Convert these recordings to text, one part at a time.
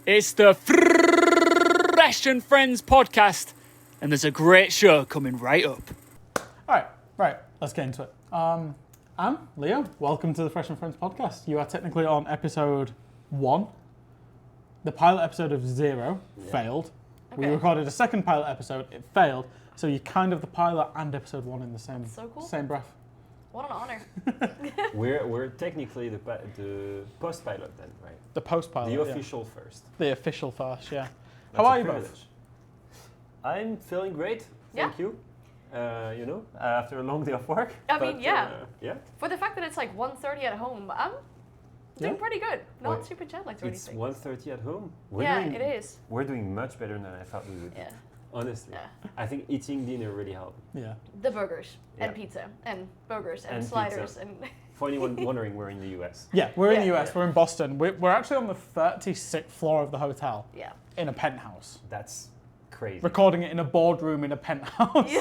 It's the Fresh and Friends podcast, and there's a great show coming right up. All right, let's get into it. Anne, Leo, welcome to the Fresh and Friends podcast. You are technically on episode 1. The pilot episode of 0 failed. Okay. We recorded a second pilot episode, it failed. So you're kind of the pilot and episode 1 in the same same breath. What an honor. We're technically the post-pilot then, right? The post-pilot, The official first. The official first, yeah. That's How are a you privilege. both? I'm feeling great, thank you. After a long day of work. I mean, yeah. Yeah. For the fact that it's like 1:30 at home, I'm doing pretty good. Not super jet lagged or It's anything. 1:30 at home. It is. We're doing much better than I thought we would. Yeah. Honestly. Yeah. I think eating dinner really helped. Yeah. The burgers and Yeah. pizza and burgers and, And sliders pizza. and For anyone wondering, we're in the US. Yeah, we're in the Yeah. US, we're in Boston. We're actually on the 36th floor of the hotel yeah. in a penthouse. That's crazy. Recording it in a boardroom in a penthouse.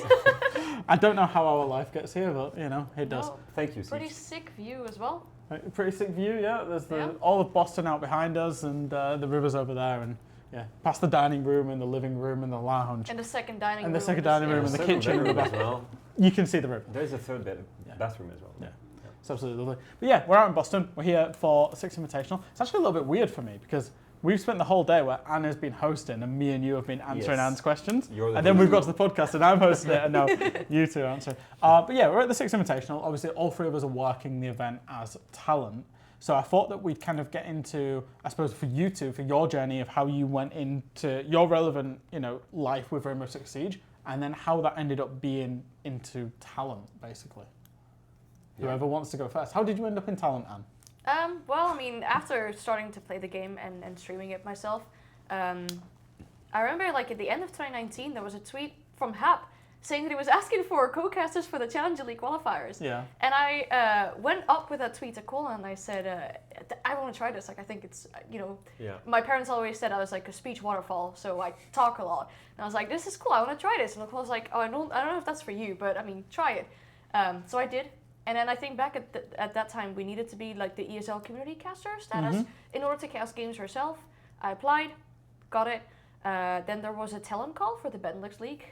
I don't know how our life gets here, but it does. No, Thank you, pretty Siege. sick view as well. Pretty sick view, yeah. There's Yeah. all of Boston out behind us, and the river's over there, and past the dining room and the living room and the lounge, And the second dining room. and the second dining room and the Second kitchen and the bedroom as bathroom. well. You can see the river. There's a third bathroom as well. Yeah. It's absolutely lovely. But yeah, we're out in Boston. We're here for the 6th Invitational. It's actually a little bit weird for me because we've spent the whole day where Anne has been hosting and me and you have been answering Yes. Anne's questions. You're the And then we've got host. to the podcast and I'm hosting it and now you two are answering. But yeah, we're at the 6th Invitational. Obviously, all three of us are working the event as talent. So I thought that we'd kind of get into, I suppose, for you two, for your journey of how you went into your relevant, life with Rainbow Six Siege, and then how that ended up being into talent, basically. Yeah. Whoever wants to go first. How did you end up in talent, Anne? Well, I mean, after starting to play the game and streaming it myself, I remember like at the end of 2019, there was a tweet from Hap saying that he was asking for co-casters for the Challenger League qualifiers. Yeah. And I went up with that tweet to Colin and I said, I want to try this. Like, I think it's, Yeah. my parents always said I was like a speech waterfall, so I talk a lot. And I was like, this is cool, I want to try this. And Nicole was like, I don't know if that's for you, but I mean, try it. So I did. And then I think back at that time, we needed to be like the ESL community caster status in order to cast games herself. I applied, got it. Then there was a talent call for the Benelux League,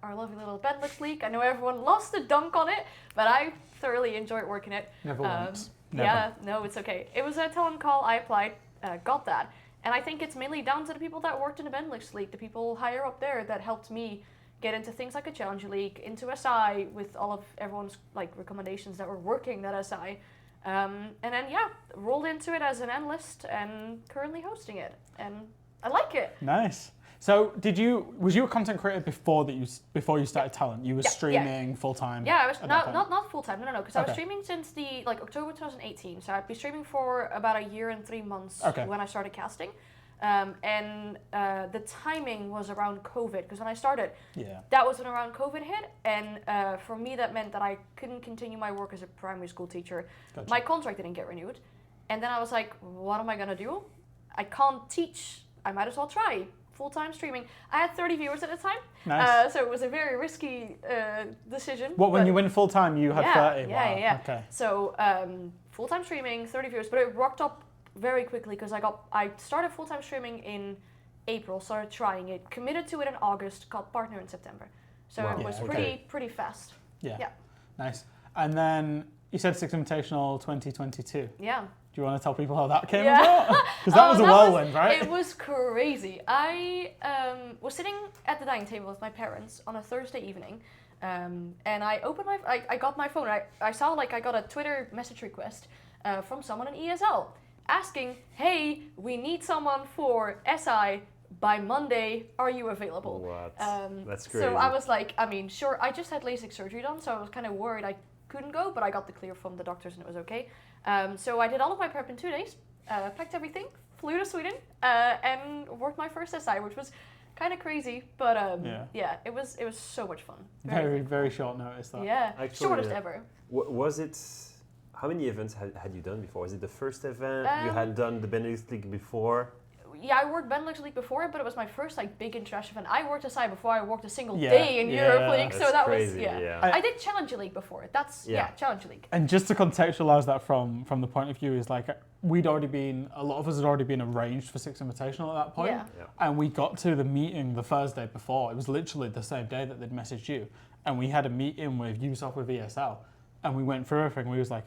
our lovely little Benelux League. I know everyone loves to dunk on it, but I thoroughly enjoyed working it. Never once. Never. Yeah, no, it's okay. It was a talent call, I applied, got that. And I think it's mainly down to the people that worked in the Benelux League, the people higher up there that helped me get into things like a Challenger League, into SI with all of everyone's like recommendations that were working that SI. And then rolled into it as an analyst and currently hosting it. And I like it. Nice. So, was you a content creator before you started talent? You were streaming full time. Yeah, I was not full time. No, because I was Okay. streaming since the October 2018. So I'd be streaming for about a year and 3 months when I started casting. And the timing was around COVID because when I started, that was when around COVID hit. And for me, that meant that I couldn't continue my work as a primary school teacher. Gotcha. My contract didn't get renewed. And then I was like, what am I gonna do? I can't teach. I might as well try full-time streaming. I had 30 viewers at the time, Nice. so it was a very risky decision. When you went full time, you had 30? Wow. Yeah. Okay. So full-time streaming, 30 viewers, but it rocked up very quickly because I started full-time streaming in April, started trying it, committed to it in August, got partner in September. So Wow. it was Yeah, pretty fast. Yeah. Nice. And then you said 6th Invitational 2022. Yeah. Do you want to tell people how that came Yeah. about? Because that was a whirlwind, right? It was crazy. I was sitting at the dining table with my parents on a Thursday evening, and I opened I got my phone. I saw I got a Twitter message request from someone in ESL asking, "Hey, we need someone for SI by Monday. Are you available?" What? That's crazy. So I was like, I mean, sure. I just had LASIK surgery done, so I was kind of worried I couldn't go, but I got the clear from the doctors and it was okay. So I did all of my prep in 2 days, packed everything, flew to Sweden, and worked my first SI, which was kind of crazy, but it was so much fun. Very short notice. That. Yeah, Actually, shortest ever. Was it? How many events had you done before? Was it the first event? You had done the Benelux League before? I worked Benelux League before, but it was my first like big international event. I worked aside before I worked a single Yeah, day in yeah. Europe League, so That's that crazy, was yeah. I did Challenger League before. That's Challenger League. And just to contextualize that from the point of view is like a lot of us had already been arranged for Six Invitational at that point. Yeah. And we got to the meeting the Thursday before. It was literally the same day that they'd messaged you. And we had a meeting with Ubisoft with ESL. And we went through everything. We was like,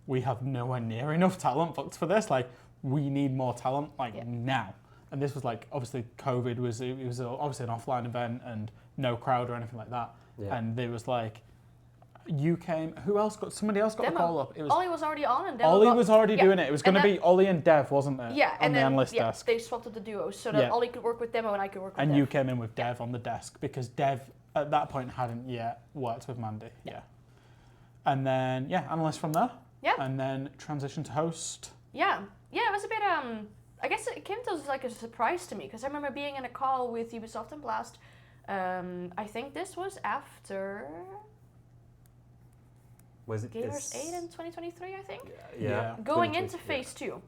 we have nowhere near enough talent booked for this. Like, we need more talent now. And this was like, obviously COVID was obviously an offline event and no crowd or anything like that. Yeah. And there was like, you came, somebody else got Demo. a call up. It was Ollie was already on, and Demo Ollie got- was already doing it. It was going to And be Ollie and Dev, wasn't it? Yeah, On and the then analyst desk. they swapped up the duos so that Yeah. Ollie could work with Demo and I could work with And Dev. you came in with Dev on the desk because Dev at that point hadn't yet worked with Mandy. Yeah. And then analyst from there. Yeah. And then transition to host. Yeah, it was a bit. I guess it came to as like a surprise to me because I remember being in a call with Ubisoft and Blast. I think this was after Was it Gators 8 in 2023, I think. Yeah. Going into phase 2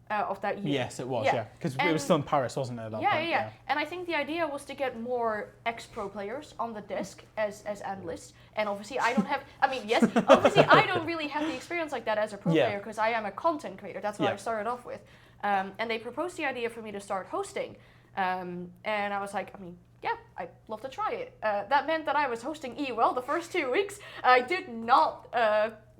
of that year. Yes, it was. Yeah. Because it was still in Paris, wasn't it? At that point? Yeah. And I think the idea was to get more ex-pro players on the desk as analysts. And obviously, I don't have. I mean, yes, obviously, I don't really have the experience like that as a pro player because I am a content creator. That's what I started off with. And they proposed the idea for me to start hosting. And I was like, I mean, yeah, I'd love to try it. That meant that I was hosting EUL the first 2 weeks. I did not,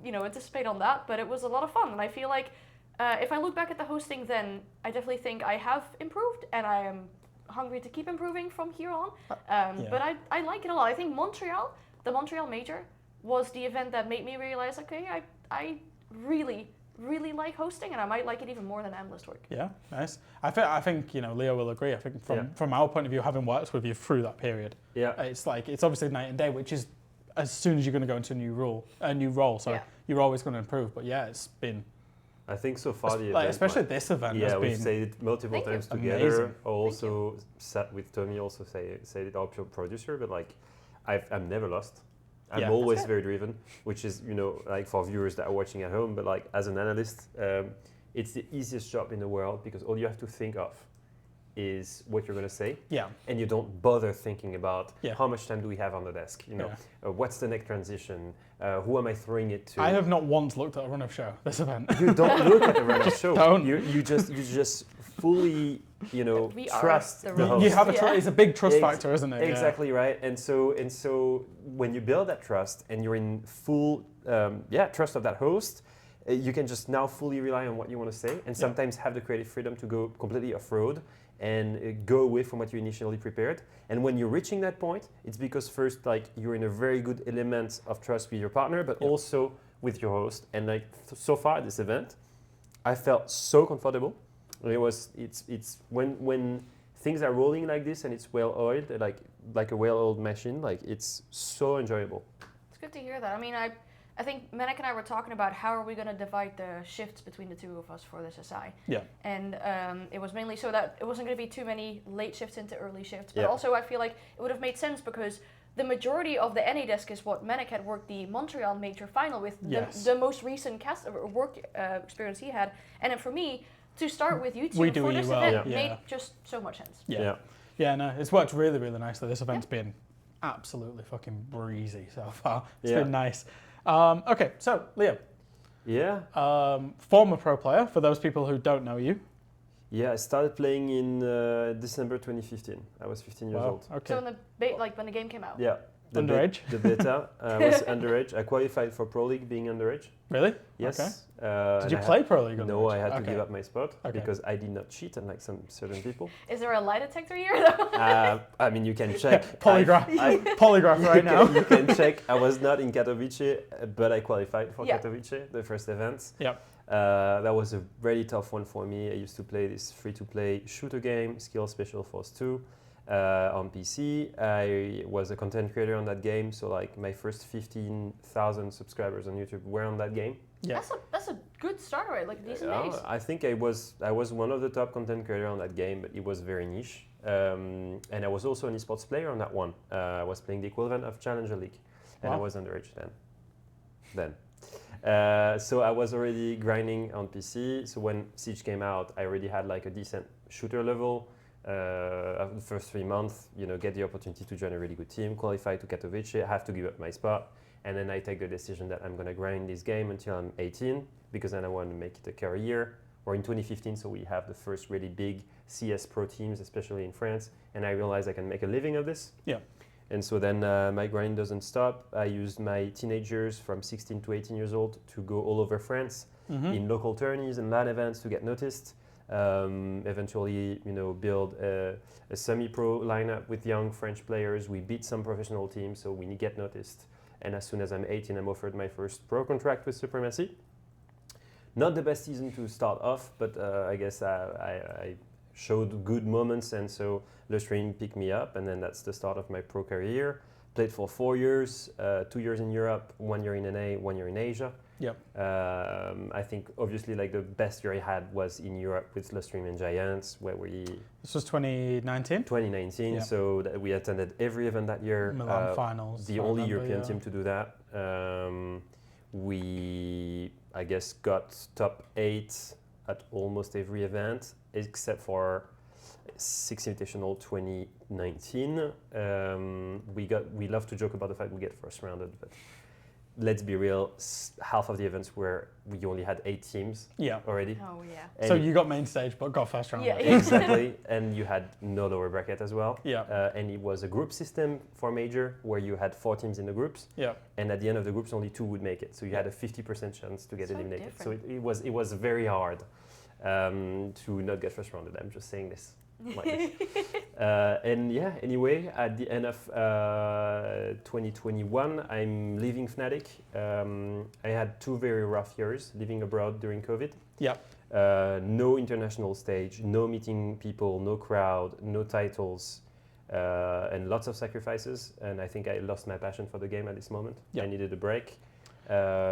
anticipate on that, but it was a lot of fun. And I feel like if I look back at the hosting, then I definitely think I have improved, and I am hungry to keep improving from here on. But I like it a lot. I think the Montreal Major, was the event that made me realize, okay, I really like hosting, and I might like it even more than analyst work. Yeah, nice. I think Leo will agree. I think from our point of view, having worked with you through that period, it's obviously night and day, which is as soon as you're going to go into a new role, you're always going to improve. But it's been. I think so far the event, especially this event, has we've been said it multiple times together. Amazing. Also sat with Tommy, also said it, our producer, but like I'm never lost. I'm always very driven, which is, like for viewers that are watching at home, but like as an analyst, it's the easiest job in the world because all you have to think of is what you're going to say. Yeah. And you don't bother thinking about how much time do we have on the desk, what's the next transition, who am I throwing it to? I have not once looked at a run-up show this event. You don't look at the run-up show. Don't. You just fully, trust the host. You have it's a big trust factor, isn't it? Exactly right. And so when you build that trust and you're in full trust of that host, you can just now fully rely on what you want to say, and sometimes have the creative freedom to go completely off-road and go away from what you initially prepared. And when you're reaching that point, it's because first, like, you're in a very good element of trust with your partner, but also with your host. And like so far at this event, I felt so comfortable. It's when things are rolling like this and it's well oiled, like a well-oiled machine, like it's so enjoyable. It's good to hear that. I mean, I think Manek and I were talking about how are we going to divide the shifts between the two of us for this SI. Yeah. And it was mainly so that it wasn't going to be too many late shifts into early shifts. But also I feel like it would have made sense because the majority of the NA desk is what Manek had worked the Montreal Major final with, the most recent work experience he had. And then for me, to start with YouTube for this event made just so much sense. Yeah, no, it's worked really, really nicely. This event's been absolutely fucking breezy so far. It's been nice. Okay, so Leo. Yeah. Former pro player, for those people who don't know you. Yeah, I started playing in December 2015. I was 15 years old. Okay. So in when the game came out. Yeah. Underage? The beta was underage. I qualified for Pro League being underage. Really? Yes. Okay. Did you play Pro League? No, I had to give up my spot because I did not cheat, unlike some certain people. Is there a lie detector here though? I mean, you can check. Polygraph. Polygraph right now. You can check. I was not in Katowice, but I qualified for Katowice, the first event. Yeah. That was a really tough one for me. I used to play this free-to-play shooter game, Skill Special Force 2. On PC. I was a content creator on that game, so like my first 15,000 subscribers on YouTube were on that game. Yeah. That's a good starter rate, like a decent base. I think I was one of the top content creators on that game, but it was very niche. And I was also an esports player on that one. I was playing the equivalent of Challenger League, and I was underage then. So I was already grinding on PC. So when Siege came out, I already had like a decent shooter level. After the first 3 months, get the opportunity to join a really good team, qualify to Katowice, have to give up my spot, and then I take the decision that I'm gonna grind this game until I'm 18 because then I want to make it a career. Or in 2015, so we have the first really big CS pro teams, especially in France, and I realized I can make a living of this. Yeah. And so then my grind doesn't stop. I used my teenagers from 16 to 18 years old to go all over France in local tourneys and LAN events to get noticed. Eventually, build a semi-pro lineup with young French players. We beat some professional teams, so we get noticed. And as soon as I'm 18, I'm offered my first pro contract with Supremacy. Not the best season to start off, but I guess I showed good moments, and so Le Stream picked me up, and then that's the start of my pro career. Played for 4 years, 2 years in Europe, 1 year in NA, 1 year in Asia. Yep. I think obviously like the best year I had was in Europe with Le Stream and Giants, where This was 2019? 2019, Yep. so that we attended every event that year. Milan finals. The I only remember, European yeah. team to do that. We, I guess, got top 8 at almost every event, except for Six Invitational 2019. We love to joke about the fact we get first rounded, but let's be real, half of the events where we only had 8 teams already. Oh yeah. And So you got main stage, but got first round. Yeah. exactly, and you had no lower bracket as well. Yeah. And it was a group system for major where you had 4 teams in the groups. Yeah. And at the end of the groups, only 2 would make it. So you had a 50% chance to get So eliminated. different. So it was very hard to not get first rounded. I'm just saying this. Like this. And yeah, anyway, at the end of 2021, I'm leaving Fnatic. I had 2 very rough years living abroad during COVID. Yeah. No international stage, no meeting people, no crowd, no titles, and lots of sacrifices. And I think I lost my passion for the game at this moment. Yeah. I needed a break.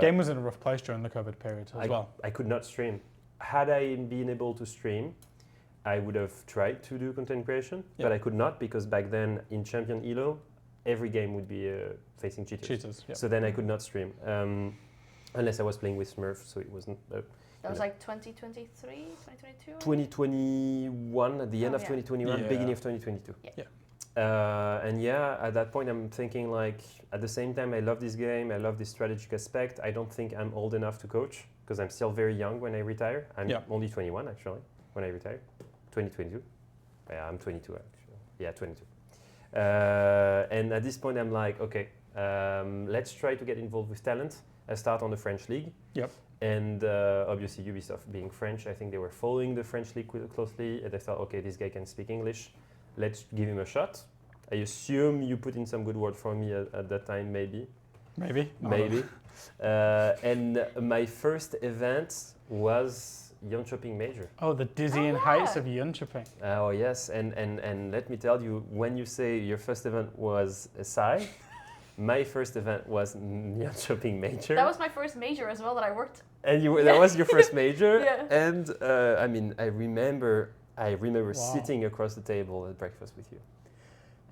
Game was in a rough place during the COVID period as well. I could not stream. Had I been able to stream, I would have tried to do content creation, but I could not because back then in Champion ELO, every game would be facing cheaters. Yeah. So then I could not stream unless I was playing with Smurf. So it wasn't. That was like 2023, 2022? 2021, at the end of 2021, Yeah. beginning of 2022. Yeah. And yeah, at that point, I'm thinking like, at the same time, I love this game, I love this strategic aspect. I don't think I'm old enough to coach because I'm still very young when I retire. I'm only 21 actually when I retire. 2022. Yeah, I'm 22 actually. Yeah, 22. And at this point, I'm like, okay, let's try to get involved with talent. I start on the French league. Yep. And obviously Ubisoft being French, I think they were following the French league closely. And they thought, okay, this guy can speak English. Let's give him a shot. I assume you put in some good word for me at that time, maybe. Maybe. And my first event was Jönköping Major. Oh, the dizzying heights of Jönköping. Oh yes, and let me tell you, when you say your first event was Sai, my first event was Jönköping Major. That was my first major as well that I worked. And that was your first major. Yeah. And I mean, I remember sitting across the table at breakfast with you,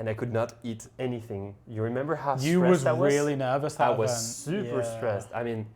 and I could not eat anything. You remember how stressed I was? You was really nervous that I was event. super stressed. I mean,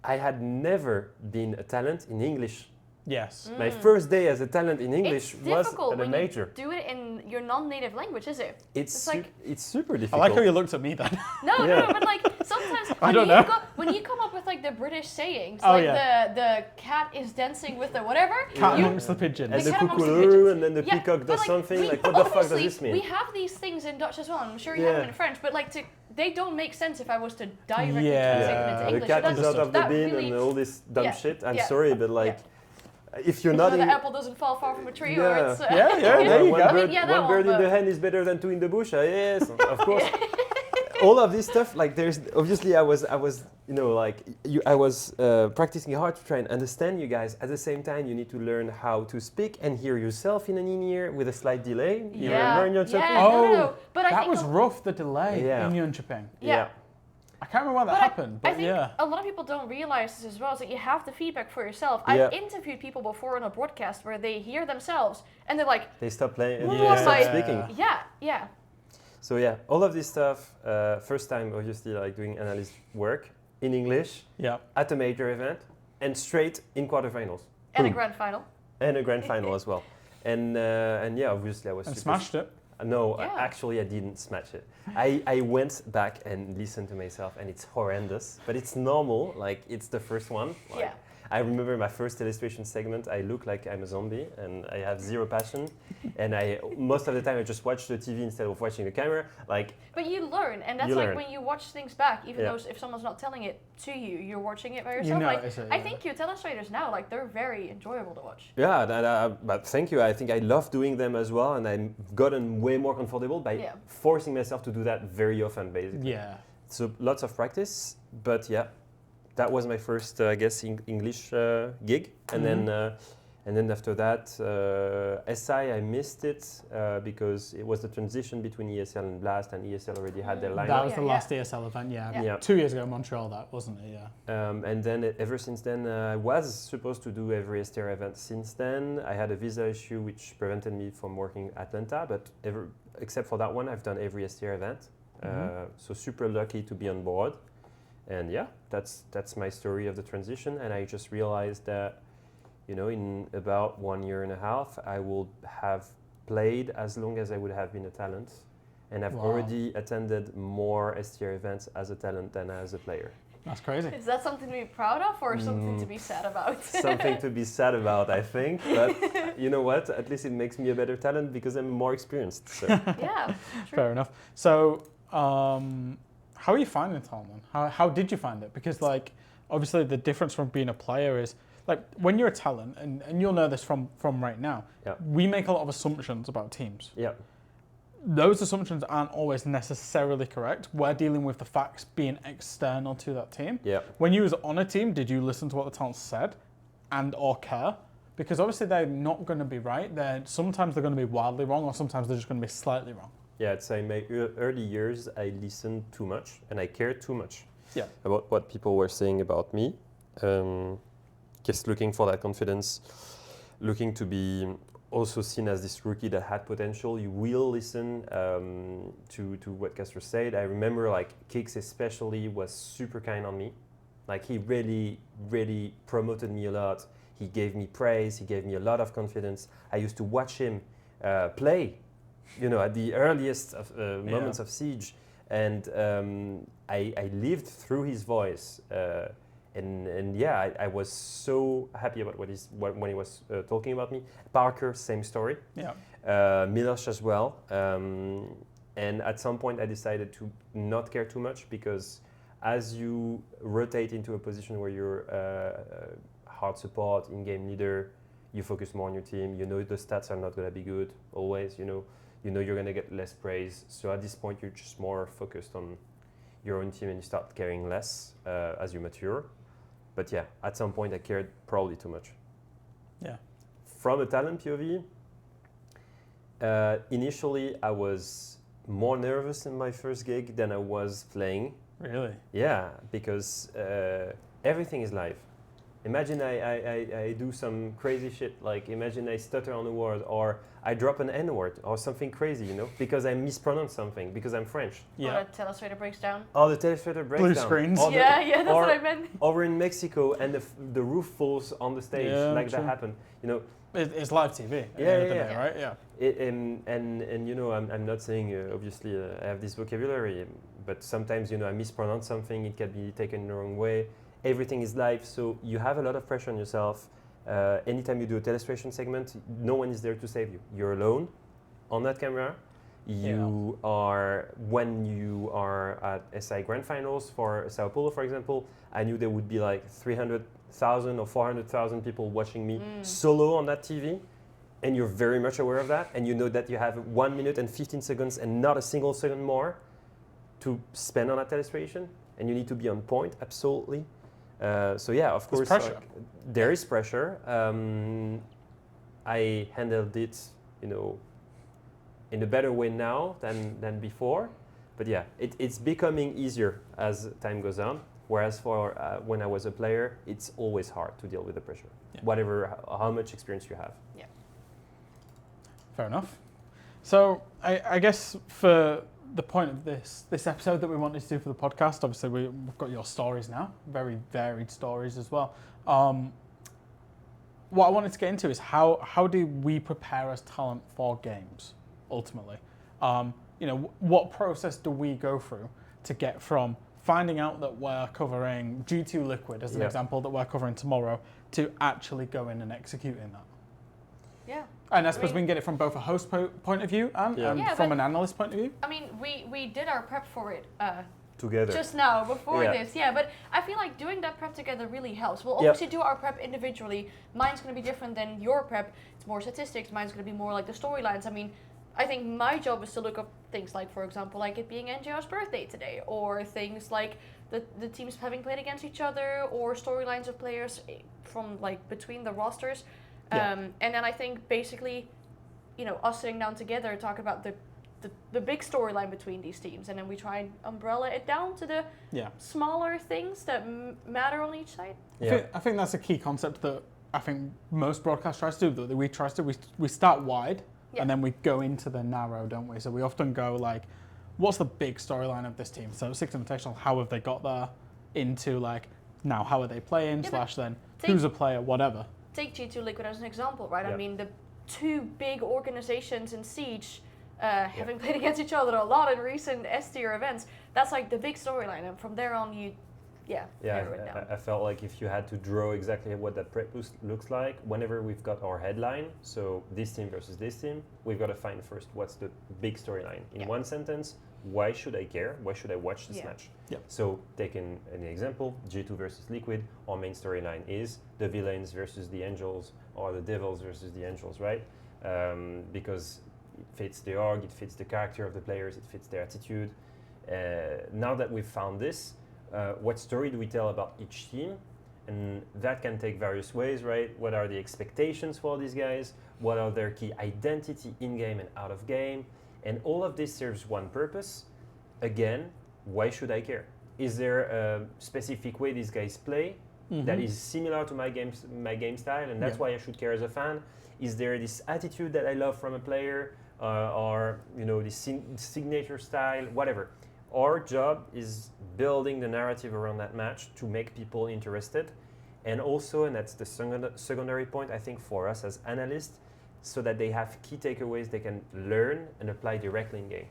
I had never been a talent in English. Yes. My first day as a talent in English It's was difficult at a when major. you do it in your non-native language, is it? It's super I difficult. like how you looked at me then. No, Yeah. no, but like sometimes I don't know. When you come up with like the British sayings, Oh, like yeah. the cat is dancing with the whatever. Cat you- amongst the pigeons. And The the cat amongst the cuckoo, pigeons. and then the Yeah, peacock but, does something. we- Like, what the fuck does obviously, this mean? We have these things in Dutch as well. I'm sure you have them in French, but like they don't make sense if I was to directly translate them into the English. cat So is that's- out of the that bin really, and all this dumb Yeah, shit. I'm yeah, sorry, but like, if you're so not the in, apple doesn't fall far from a tree, or Yeah. it's Yeah, there you one go. bird, I mean, yeah, that one bird one, in the but- hand is better than 2 in the bush. Yes, of course. All of this stuff, like there's obviously I was I was practicing hard to try and understand you guys. At the same time, you need to learn how to speak and hear yourself in an in-ear with a slight delay. You remember in your Yeah, Jönköping? no. But I that think was rough, the delay Yeah. in Jönköping. Yeah. I can't remember why that But happened, I but think yeah. a lot of people don't realize this as well, is that you have the feedback for yourself. Yeah. I've interviewed people before on a broadcast where they hear themselves and they're like, They stop playing and What they am stop I- speaking. yeah. So yeah, all of this stuff, first time obviously like doing analyst work, in English Yeah. at a major event and straight in quarterfinals. And a Boom. grand final. And a grand final as well. And yeah, obviously I was And super smashed it. No, Yeah. actually I didn't smash it. I went back and listened to myself and it's horrendous, but it's normal, like it's the first one. Like, Yeah. I remember my first illustration segment, I look like I'm a zombie and I have zero passion. And most of the time I just watch the TV instead of watching the camera. Like, But you learn, and that's You like learn. when you watch things back, even Yeah. though if someone's not telling it to you, you're watching it by You yourself. Like, notice it, I yeah. think your illustrators now, like they're very enjoyable to watch. yeah, but thank you. I think I love doing them as well and I've gotten way more comfortable by Yeah. forcing myself to do that very often basically. Yeah. So lots of practice, but yeah, that was my first, I guess, English gig, and then after that, SI I missed it because it was the transition between ESL and Blast, and ESL already had their That lineup. was Yeah, the yeah. last ESL event, yeah. Yeah. 2 years ago in Montreal, that wasn't it? Yeah. And then ever since then, I was supposed to do every STR event since then. I had a visa issue which prevented me from working Atlanta, but except for that one, I've done every STR event. So super lucky to be on board. And yeah, that's my story of the transition. And I just realized that, you know, in about 1 year and a half, I will have played as long as I would have been a talent. And I've Wow. already attended more STR events as a talent than as a player. That's crazy. Is that something to be proud of, or something to be sad about? Something to be sad about, I think. But you know what? At least it makes me a better talent because I'm more experienced. So. Yeah, true. Fair enough. So, how are you finding talent then? How did you find it? Because like, obviously the difference from being a player is, like when you're a talent, and you'll know this from right now, Yeah. we make a lot of assumptions about teams. Yeah. Those assumptions aren't always necessarily correct. We're dealing with the facts being external to that team. Yeah. When you was on a team, did you listen to what the talent said and or care? Because obviously they're not going to be right. Sometimes they're going to be wildly wrong, or sometimes they're just going to be slightly wrong. Yeah, I'd say in my early years, I listened too much and I cared too much Yeah. about what people were saying about me. Just looking for that confidence, looking to be also seen as this rookie that had potential. You will listen to what Castor said. I remember like Kix especially was super kind on me. Like he really, really promoted me a lot. He gave me praise. He gave me a lot of confidence. I used to watch him play, you know, at the earliest of, moments of Siege. And I lived through his voice. And yeah, I was so happy about when he was talking about me. Parker, same story. Yeah. Miloš as well. And at some point I decided to not care too much because as you rotate into a position where you're hard support, in-game leader, you focus more on your team. You know the stats are not going to be good always. You know you're going to get less praise. So at this point, you're just more focused on your own team and you start caring less as you mature. But yeah, at some point, I cared probably too much. Yeah. From a talent POV, initially I was more nervous in my first gig than I was playing. Really? Yeah, because everything is live. Imagine I do some crazy shit, like imagine I stutter on a word or I drop an N-word or something crazy, you know, because I mispronounce something because I'm French. Yeah. Or the telestrator breaks down. Or the telestrator breaks Blue down. screens. Or the- Yeah, that's or, what I meant. or we're in Mexico and the roof falls on the stage, Yeah, like true. that happened. You know, It's live TV. At the Yeah, end of the yeah, day, yeah. right? Yeah. and you know, I'm not saying obviously I have this vocabulary, but sometimes you know I mispronounce something, it can be taken the wrong way. Everything is live, so you have a lot of pressure on yourself. Anytime you do a telestration segment, no one is there to save you. You're alone on that camera. You are, when you are at SI Grand Finals for Sao Paulo, for example, I knew there would be like 300,000 or 400,000 people watching me solo on that TV. And you're very much aware of that. And you know that you have 1 minute and 15 seconds and not a single second more to spend on that telestration. And you need to be on point, absolutely. So yeah, of course, pressure. There is pressure. I handled it, you know, in a better way now than before. But yeah, it's becoming easier as time goes on. Whereas for when I was a player, it's always hard to deal with the pressure, how much experience you have. Fair enough. So I guess for the point of this episode that we wanted to do for the podcast. Obviously, we've got your stories now, very varied stories as well. What I wanted to get into is how do we prepare as talent for games ultimately? What process do we go through to get from finding out that we're covering G2 Liquid as an example that we're covering tomorrow to actually going and executing that? Yeah. And I suppose we can get it from both a host point of view and from an analyst point of view. I mean, we did our prep for it Together. just now before this. Yeah, but I feel like doing that prep together really helps. We'll obviously do our prep individually. Mine's going to be different than your prep. It's more statistics. Mine's going to be more like the storylines. I mean, I think my job is to look up things like, for example, like it being NJR's birthday today, or things like the teams having played against each other, or storylines of players from like between the rosters. And then I think basically, us sitting down together talk about the big storyline between these teams, and then we try and umbrella it down to the smaller things that matter on each side. I think that's a key concept that I think most broadcasts try to do. That we start wide and then we go into the narrow, don't we? So we often go like, what's the big storyline of this team? So Six Invitational, how have they got there? Into like, now how are they playing? / then who's a player? Whatever. Take G2 Liquid as an example, right? I mean, the two big organizations in Siege having played against each other a lot in recent S-tier events. That's like the big storyline, and from there on, narrow it down. I felt like if you had to draw exactly what that prep looks like, whenever we've got our headline, so this team versus this team, we've got to find first what's the big storyline. In one sentence, why should I care? Why should I watch this match? So taking an example, G2 versus Liquid, our main storyline is the villains versus the angels, or the devils versus the angels, right? Because it fits the org, it fits the character of the players, it fits their attitude. Now that we've found this, what story do we tell about each team? And that can take various ways, right? What are the expectations for these guys? What are their key identity in-game and out of game? And all of this serves one purpose. Again, why should I care? Is there a specific way these guys play that is similar to my game style, and that's why I should care as a fan? Is there this attitude that I love from a player, or this signature style, whatever? Our job is building the narrative around that match to make people interested, and also, and that's the secondary point, I think, for us as analysts, so that they have key takeaways they can learn and apply directly in game.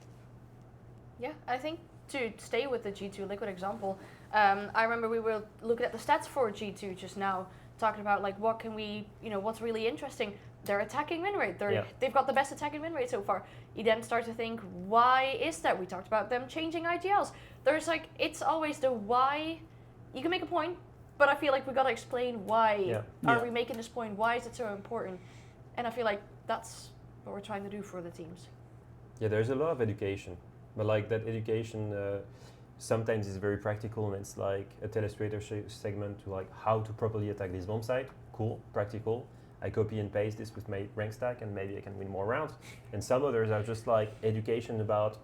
Yeah, I think to stay with the G2 Liquid example, I remember we were looking at the stats for G2 just now, talking about like what can we, what's really interesting. Their attacking win rate. They've got the best attacking win rate so far. You then start to think, why is that? We talked about them changing IGLs. There's like, it's always the why. You can make a point, but I feel like we got to explain why are we making this point? Why is it so important? And I feel like that's what we're trying to do for the teams. Yeah, there's a lot of education, but like that education sometimes is very practical, and it's like a telestrator segment to like how to properly attack this bomb site. Cool, practical. I copy and paste this with my rank stack, and maybe I can win more rounds. And some others are just like education about,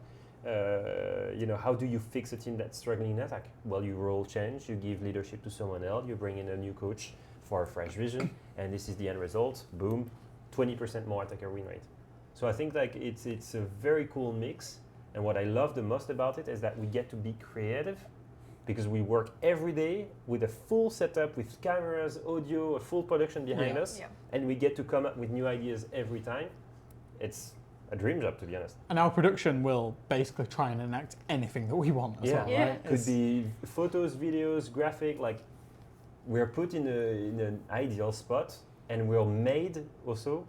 how do you fix a team that's struggling in attack? Well, you role change, you give leadership to someone else, you bring in a new coach for a fresh vision, and this is the end result. Boom, 20% more attacker win rate. So I think like it's a very cool mix, and what I love the most about it is that we get to be creative, because we work every day with a full setup with cameras, audio, a full production behind us, and we get to come up with new ideas every time. It's a dream job, to be honest. And our production will basically try and enact anything that we want as well, right? Could be photos, videos, graphic, like we're put in an ideal spot, and we're made also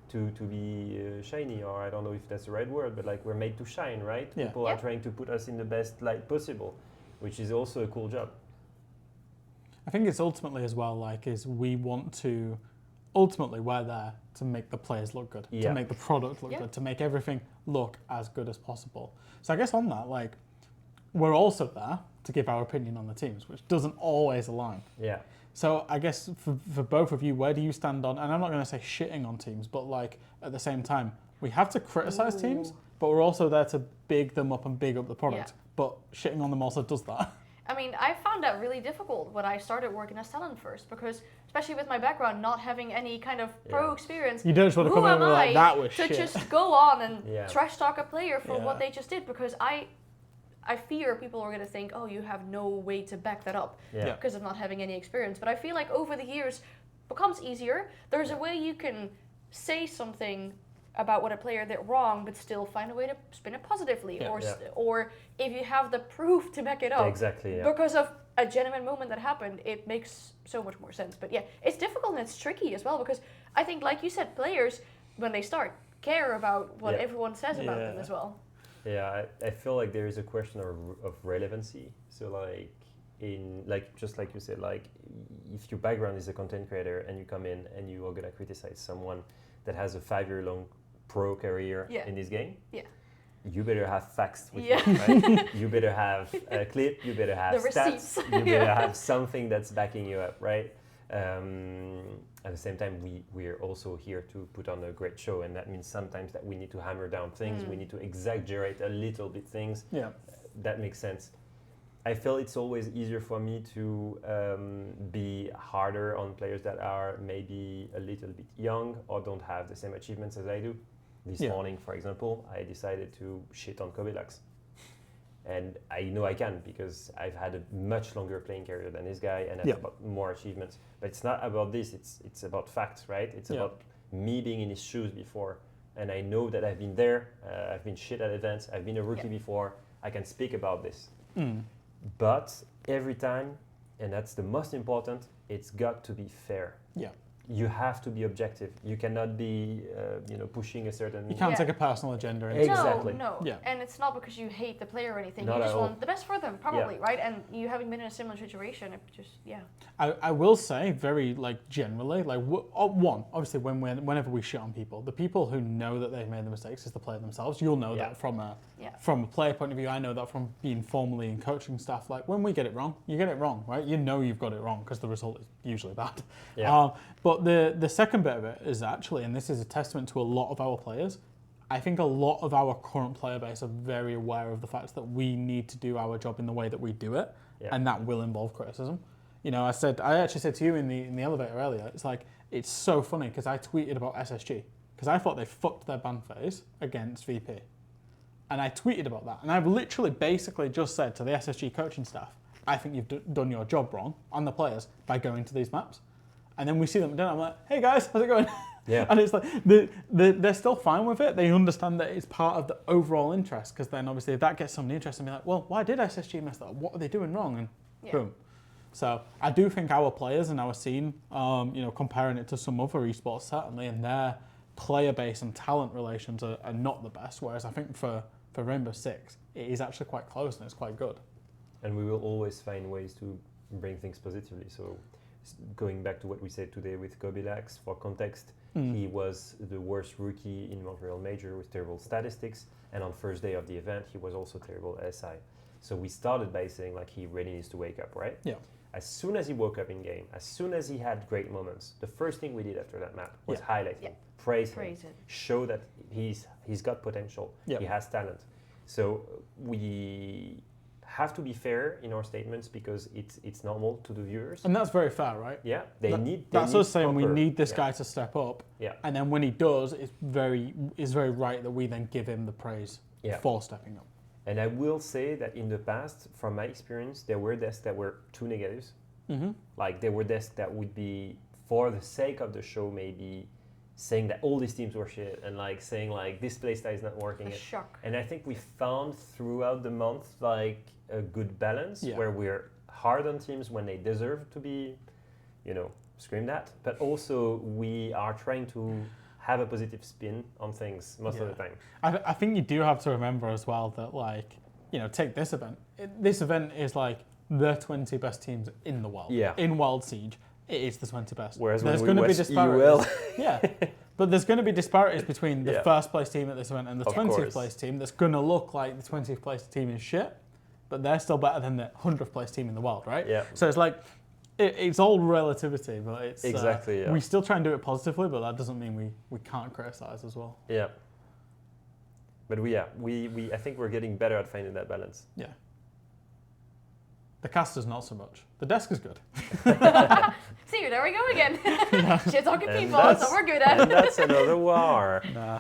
to be shiny, or I don't know if that's the right word, but like we're made to shine, right? People are trying to put us in the best light possible, which is also a cool job. I think it's ultimately as well, we want to, ultimately we're there to make the players look good, to make the product look good, to make everything look as good as possible. So I guess on that, we're also there to give our opinion on the teams, which doesn't always align. Yeah. So I guess for both of you, where do you stand on, and I'm not going to say shitting on teams, but at the same time, we have to criticize teams, but we're also there to big them up and big up the product. But shitting on them also does that. I mean, I found that really difficult when I started working as talent first, because especially with my background, not having any kind of pro experience, You don't just want to who come in am and be like, I that was to shit. just go on and Yeah. trash talk a player for Yeah. what they just did? Because I fear people are going to think, oh, you have no way to back that up Yeah. because of not having any experience. But I feel like over the years becomes easier. There's a way you can say something about what a player did wrong, but still find a way to spin it positively, Yeah. or if you have the proof to back it up, Exactly. Yeah. because of a genuine moment that happened, it makes so much more sense. But yeah, it's difficult and it's tricky as well, because I think, like you said, players when they start care about what Yeah. everyone says about them Yeah. as well. Yeah, I feel like there is a question of relevancy. So like just like you said, like if your background is a content creator and you come in and you are gonna criticize someone that has a 5-year-long pro career Yeah. in this game, Yeah. you better have facts with Yeah. you, right? You better have a clip, you better have The stats, receipts. you better Yeah. have something that's backing you up, right? At the same time, we're also here to put on a great show, and that means sometimes that we need to hammer down things, we need to exaggerate a little bit things. Yeah. That makes sense. I feel it's always easier for me to be harder on players that are maybe a little bit young or don't have the same achievements as I do. This Yeah. morning, for example, I decided to shit on Kobilax. And I know I can because I've had a much longer playing career than this guy and I've Yeah. got more achievements. But it's not about this, it's about facts, right? It's Yeah. about me being in his shoes before. And I know that I've been there, I've been shit at events, I've been a rookie before, I can speak about this. But every time, and that's the most important, it's got to be fair. Yeah. You have to be objective. You cannot be, pushing a certain. You can't Yeah. take a personal agenda into Exactly. No. Yeah. And it's not because you hate the player or anything. Not you at just all. want the best for them, probably, right? And you having been in a similar situation, it just, yeah. I will say very generally, one, obviously whenever we shit on people, the people who know that they've made the mistakes is the player themselves. You'll know that from a player point of view. I know that from being formally in coaching staff. Like when we get it wrong, you get it wrong, right? You know you've got it wrong because the result is usually bad. Yeah. But the second bit of it is actually, and this is a testament to a lot of our players, I think a lot of our current player base are very aware of the fact that we need to do our job in the way that we do it, and that will involve criticism. You know, I actually said to you in the elevator earlier, it's like, it's so funny because I tweeted about SSG because I thought they fucked their ban phase against VP. And I tweeted about that. And I've literally basically just said to the SSG coaching staff, I think you've done your job wrong on the players by going to these maps. And then we see them done. I'm like, hey guys, how's it going? Yeah. And it's like, they're still fine with it. They understand that it's part of the overall interest, because then obviously if that gets somebody interested, and be like, well, why did SSG mess that up? What are they doing wrong? And boom. So I do think our players and our scene, comparing it to some other esports certainly, and their player base and talent relations are not the best. Whereas I think for Rainbow Six, it is actually quite close and it's quite good. And we will always find ways to bring things positively. So going back to what we said today with Kobilax, for context, he was the worst rookie in Montreal Major with terrible statistics. And on first day of the event, he was also terrible at SI. So we started by saying like he really needs to wake up, right? Yeah. As soon as he woke up in game, as soon as he had great moments, the first thing we did after that map was highlight him, praise him, show that he's got potential, he has talent. So we have to be fair in our statements because it's normal to the viewers. And that's very fair, right? Yeah, that's us saying we need this guy to step up. Yeah. And then when he does, it's very right that we then give him the praise for stepping up. And I will say that in the past, from my experience, there were desks that were too negatives. Mm-hmm. Like there were desks that would be, for the sake of the show, maybe saying that all these teams were shit and like saying like this playstyle is not working. Shock. And I think we found throughout the month like a good balance where we're hard on teams when they deserve to be, screamed at, but also we are trying to have a positive spin on things most of the time. I think you do have to remember as well that take this event. This event is like the 20 best teams in the world. Yeah. In Wild Siege, it is the 20 best. Whereas there's when we going to be watch disparities. EUL. But there's going to be disparities between the first place team at this event and the Of 20th course. place team. That's going to look like the 20th place team is shit, but they're still better than the 100th place team in the world, right? Yeah. So it's like, it's all relativity, but it's Exactly, yeah. we still try and do it positively, but that doesn't mean we can't criticize as well. Yeah. But I think we're getting better at finding that balance. Yeah. The casters not so much. The desk is good. See, there we go again. Shit talking And people, that's what we're good at. And that's another war. Nah,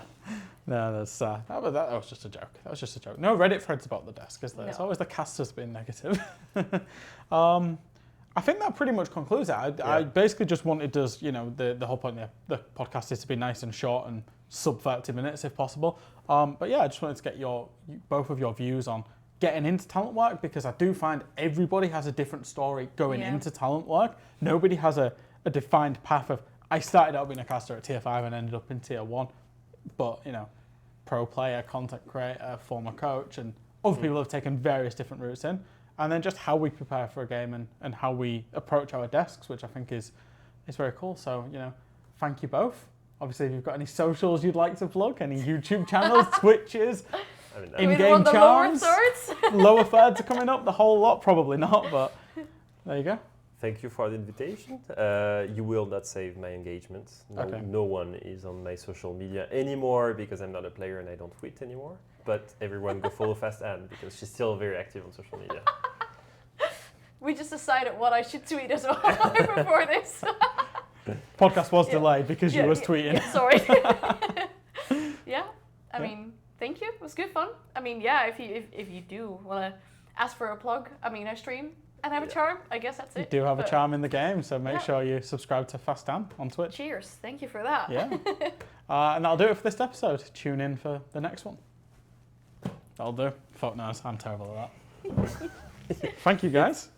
no, that was just a joke. That was just a joke. No Reddit threads about the desk, is there? No. It's always the casters being negative. I think that pretty much concludes it. I basically just wanted us, the whole point of the podcast is to be nice and short and sub 30 minutes if possible. But yeah, I just wanted to get both of your views on getting into talent work, because I do find everybody has a different story going into talent work. Nobody has a defined path of, I started out being a caster at tier 5 and ended up in tier 1. But, pro player, content creator, former coach, and other people have taken various different routes in. And then just how we prepare for a game and how we approach our desks, which I think is very cool. So, thank you both. Obviously, if you've got any socials you'd like to plug, any YouTube channels, Twitches, in-game charms, lower thirds are coming up, the whole lot, probably not, but there you go. Thank you for the invitation. You will not save my engagement. No one is on my social media anymore because I'm not a player and I don't tweet anymore. But everyone go follow FastAnne because she's still very active on social media. We just decided what I should tweet as well before this. Podcast was delayed because you was tweeting. Yeah, sorry. I mean, thank you. It was good fun. I mean, if you do want to ask for a plug, I stream and have a charm. I guess that's it. You do have a charm in the game, so make sure you subscribe to FastAnne on Twitch. Cheers. Thank you for that. Yeah. And that'll do it for this episode. Tune in for the next one. That'll do. Fuck knows. I'm terrible at that. Thank you, guys.